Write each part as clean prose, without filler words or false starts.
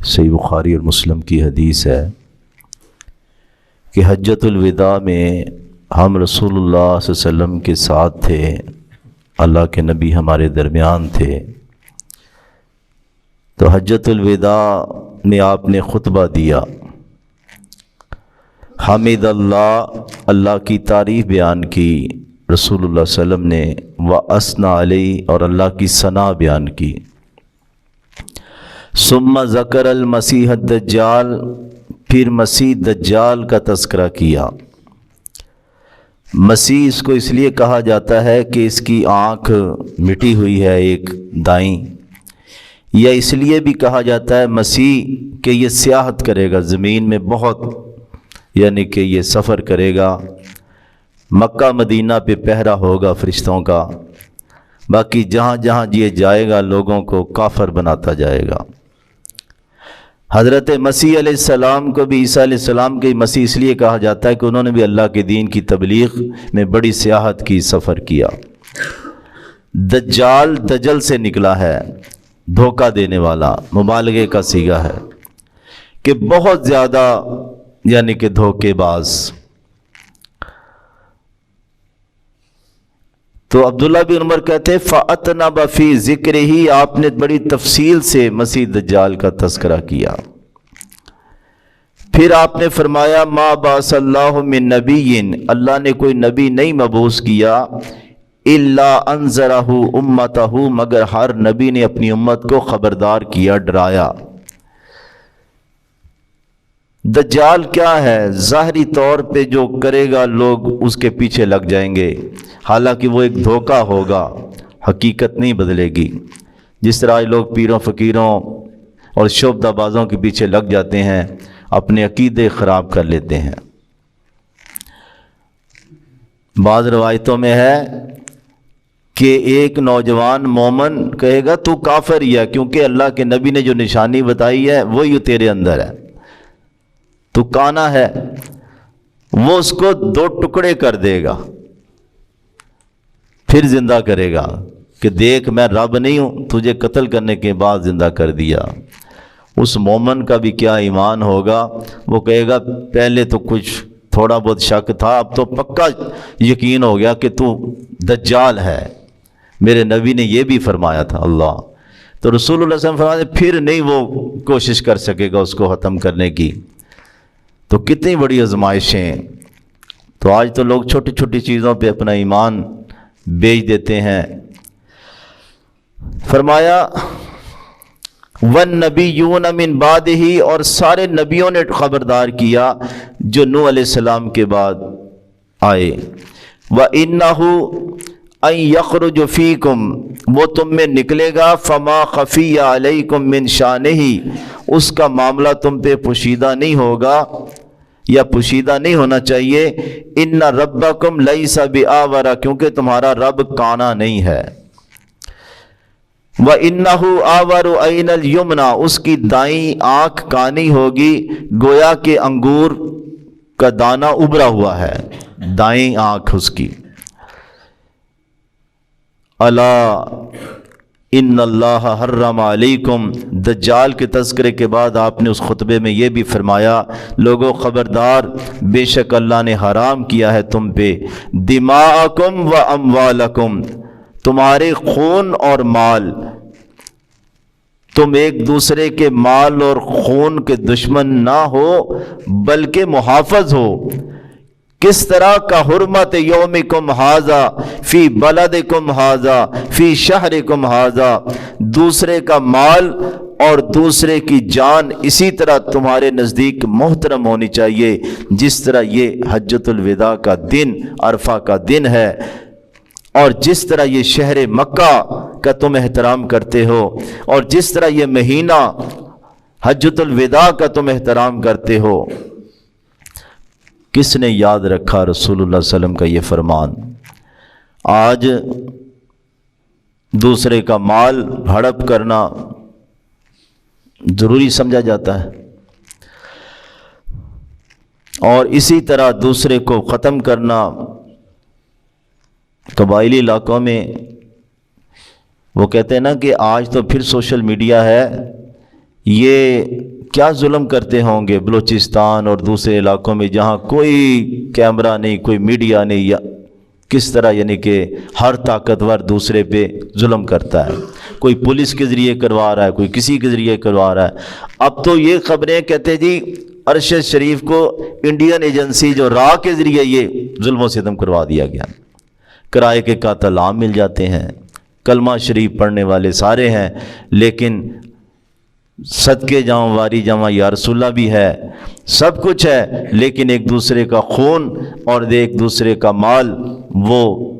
صحیح بخاری اور مسلم کی حدیث ہے کہ حجۃ الوداع میں ہم رسول اللہ صلی اللہ علیہ وسلم کے ساتھ تھے، اللہ کے نبی ہمارے درمیان تھے۔ تو حجۃ الوداع میں آپ نے خطبہ دیا، حمد اللہ کی تعریف بیان کی رسول اللہ صلی اللہ علیہ وسلم نے، وَأَثْنَى علیہ اور اللہ کی ثنا بیان کی۔ ثم ذکر المسیح الدجال، پھر مسیح دجال کا تذکرہ کیا۔ مسیح اس کو اس لیے کہا جاتا ہے کہ اس کی آنکھ مٹی ہوئی ہے ایک دائیں، یا اس لیے بھی کہا جاتا ہے مسیح کہ یہ سیاحت کرے گا زمین میں بہت، یعنی کہ یہ سفر کرے گا، مکہ مدینہ پہ پہرا ہوگا فرشتوں کا، باقی جہاں جہاں یہ جائے گا لوگوں کو کافر بناتا جائے گا۔ حضرت مسیح علیہ السلام کو بھی عیسیٰ علیہ السلام کے مسیح اس لیے کہا جاتا ہے کہ انہوں نے بھی اللہ کے دین کی تبلیغ میں بڑی سیاحت کی، سفر کیا۔ دجال دجل سے نکلا ہے، دھوکہ دینے والا، مبالغے کا صیغہ ہے کہ بہت زیادہ یعنی کہ دھوکے باز۔ تو عبداللہ بن عمر کہتے ہیں فَأَتْنَبَ فِي ذِكْرِهِ، آپ نے بڑی تفصیل سے مسیح دجال کا تذکرہ کیا۔ پھر آپ نے فرمایا مَا بَعَثَ اللَّهُ مِن نَبِيٍّ، اللہ نے کوئی نبی نہیں مبعوث کیا، إِلَّا أَنذَرَهُ أُمَّتَهُ، مگر ہر نبی نے اپنی امت کو خبردار کیا، ڈرایا۔ دجال کیا ہے؟ ظاہری طور پہ جو کرے گا لوگ اس کے پیچھے لگ جائیں گے، حالانکہ وہ ایک دھوکہ ہوگا، حقیقت نہیں بدلے گی۔ جس طرح لوگ پیروں فقیروں اور شعبدہ بازوں کے پیچھے لگ جاتے ہیں، اپنے عقیدے خراب کر لیتے ہیں۔ بعض روایتوں میں ہے کہ ایک نوجوان مومن کہے گا تو کافر ہی ہے، کیونکہ اللہ کے نبی نے جو نشانی بتائی ہے وہی تیرے اندر ہے، تو کانا ہے، وہ اس کو دو ٹکڑے کر دے گا، پھر زندہ کرے گا کہ دیکھ میں رب نہیں ہوں، تجھے قتل کرنے کے بعد زندہ کر دیا۔ اس مومن کا بھی کیا ایمان ہوگا، وہ کہے گا پہلے تو کچھ تھوڑا بہت شک تھا، اب تو پکا یقین ہو گیا کہ تو دجال ہے، میرے نبی نے یہ بھی فرمایا تھا۔ اللہ تو رسول اللہ صلی اللہ علیہ وسلم فرماتے پھر نہیں وہ کوشش کر سکے گا اس کو ختم کرنے کی۔ تو کتنی بڑی آزمائشیں۔ تو آج تو لوگ چھوٹی چھوٹی چیزوں پہ اپنا ایمان بیچ دیتے ہیں۔ فرمایا وَالنَّبِيُّونَ مِن بَعْدِهِ، اور سارے نبیوں نے خبردار کیا جو نوح علیہ السلام کے بعد آئے۔ وَإِنَّهُ أَن يَخْرُجُ فِيكُمْ، وہ تم میں نکلے گا، فَمَا خَفِيَّ عَلَيْكُمْ مِن شَأْنِهِ، اس کا معاملہ تم پہ پوشیدہ نہیں ہوگا یا پوشیدہ نہیں ہونا چاہیے۔ ان ربکم لیس بآور، کیونکہ تمہارا رب کانا نہیں ہے۔ وَإِنَّهُ آوَرُ عَيْنَ الْيُمْنَى، اس کی دائیں آنکھ کانی ہوگی، گویا کہ انگور کا دانہ ابھرا ہوا ہے دائیں آنکھ اس کی۔ الا ان اللہ حرم علیکم، دجال کے تذکرے کے بعد آپ نے اس خطبے میں یہ بھی فرمایا لوگوں خبردار، بے شک اللہ نے حرام کیا ہے تم پہ، دماءکم و اموالکم، تمہارے خون اور مال، تم ایک دوسرے کے مال اور خون کے دشمن نہ ہو بلکہ محافظ ہو۔ کس طرح کا حرمت یومکم ھذا فی بلدکم ھذا فی شہرکم ھذا، دوسرے کا مال اور دوسرے کی جان اسی طرح تمہارے نزدیک محترم ہونی چاہیے جس طرح یہ حجۃ الوداع کا دن، عرفہ کا دن ہے، اور جس طرح یہ شہر مکہ کا تم احترام کرتے ہو، اور جس طرح یہ مہینہ حجۃ الوداع کا تم احترام کرتے ہو۔ کس نے یاد رکھا رسول اللہ صلی اللہ علیہ وسلم کا یہ فرمان؟ آج دوسرے کا مال ہڑپ کرنا ضروری سمجھا جاتا ہے، اور اسی طرح دوسرے کو ختم کرنا قبائلی علاقوں میں، وہ کہتے ہیں نا کہ آج تو پھر سوشل میڈیا ہے، یہ کیا ظلم کرتے ہوں گے بلوچستان اور دوسرے علاقوں میں جہاں کوئی کیمرہ نہیں، کوئی میڈیا نہیں، یا کس طرح یعنی کہ ہر طاقتور دوسرے پہ ظلم کرتا ہے، کوئی پولیس کے ذریعے کروا رہا ہے، کوئی کسی کے ذریعے کروا رہا ہے۔ اب تو یہ خبریں کہتے جی ارشد شریف کو انڈین ایجنسی جو را کے ذریعے یہ ظلم و ستم کروا دیا گیا، کرائے کے قاتل عام مل جاتے ہیں، کلمہ شریف پڑھنے والے سارے ہیں، لیکن صدقے جاؤں واری جاؤں یا رسول اللہ بھی ہے، سب کچھ ہے، لیکن ایک دوسرے کا خون اور ایک دوسرے کا مال وہ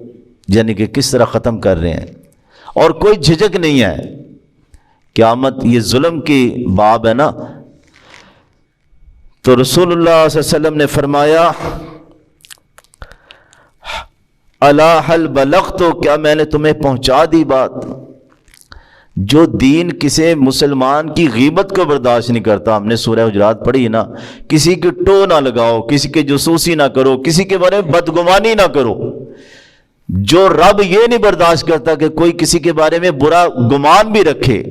یعنی کہ کس طرح ختم کر رہے ہیں، اور کوئی جھجک نہیں ہے۔ قیامت یہ ظلم کی باب ہے نا، تو رسول اللہ صلی اللہ علیہ وسلم نے فرمایا الا هل بلغت، کیا میں نے تمہیں پہنچا دی بات؟ جو دین کسی مسلمان کی غیبت کو برداشت نہیں کرتا، ہم نے سورہ حجرات پڑھی نا، کسی کی ٹو نہ لگاؤ، کسی کے جاسوسی نہ کرو، کسی کے بارے میں بدگمانی نہ کرو۔ جو رب یہ نہیں برداشت کرتا کہ کوئی کسی کے بارے میں برا گمان بھی رکھے،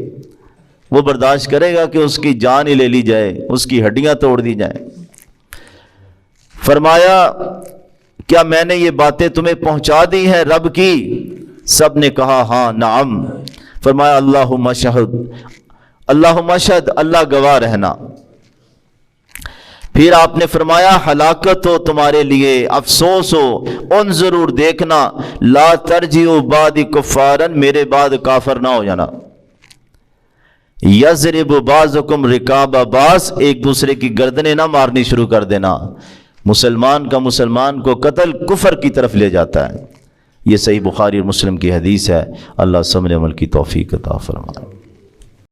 وہ برداشت کرے گا کہ اس کی جان ہی لے لی جائے، اس کی ہڈیاں توڑ دی جائیں۔ فرمایا کیا میں نے یہ باتیں تمہیں پہنچا دی ہیں رب کی؟ سب نے کہا ہاں نعم۔ فرمایا اللہم شہد، اللہم شہد، اللہ گواہ رہنا۔ پھر آپ نے فرمایا ہلاکت ہو تمہارے لیے، افسوس ہو، ان ضرور دیکھنا، لا ترجعوا بعد کفارن، میرے بعد کافر نہ ہو جانا۔ یضرب بعضکم رکاب بعض، ایک دوسرے کی گردنیں نہ مارنی شروع کر دینا۔ مسلمان کا مسلمان کو قتل کفر کی طرف لے جاتا ہے۔ یہ صحیح بخاری اور مسلم کی حدیث ہے۔ اللہ سمجھ عمل کی توفیق عطا فرمائے۔